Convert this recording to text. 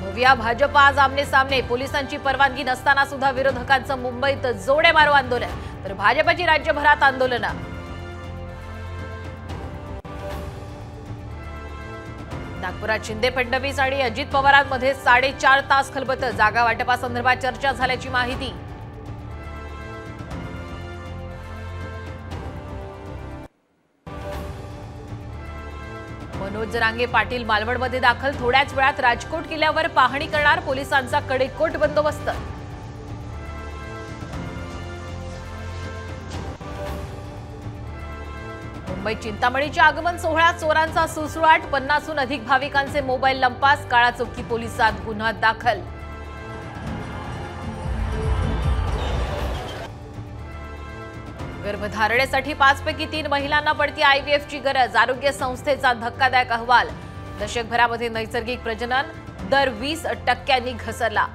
पाहूया भाजप आज आमने सामने, पोलिसांची परवानगी नसताना सुद्धा विरोधकांचं मुंबईत जोडे मारो आंदोलन, तर भाजपची राज्यभरात आंदोलनं। नागपुरात शिंदे फडणवीस आणि अजित पवारांमध्ये 4.5 तास खलबतं, जागा वाटपासंदर्भात चर्चा झाल्याची माहिती। मनोज जरांगे पाटील मालवणमध्ये दाखल, थोड्याच वेळात राजकोट किल्ल्यावर पाहणी करणार, पोलिसांचा कडेकोट बंदोबस्त। मुंबईत चिंतामणीच्या आगमन सोहळ्यात चोरांचा सुळसुळाट, 50हून अधिक भाविकांचे मोबाईल लंपास, काळाचौकी पोलिसात गुन्हा दाखल। गर्भधारणेसाठी 5 पैकी 3 महिलांना पडती IVFची गरज, आरोग्य संस्थेचा धक्कादायक अहवाल। दशकभरामध्ये नैसर्गिक प्रजनन दर 20% घसरला।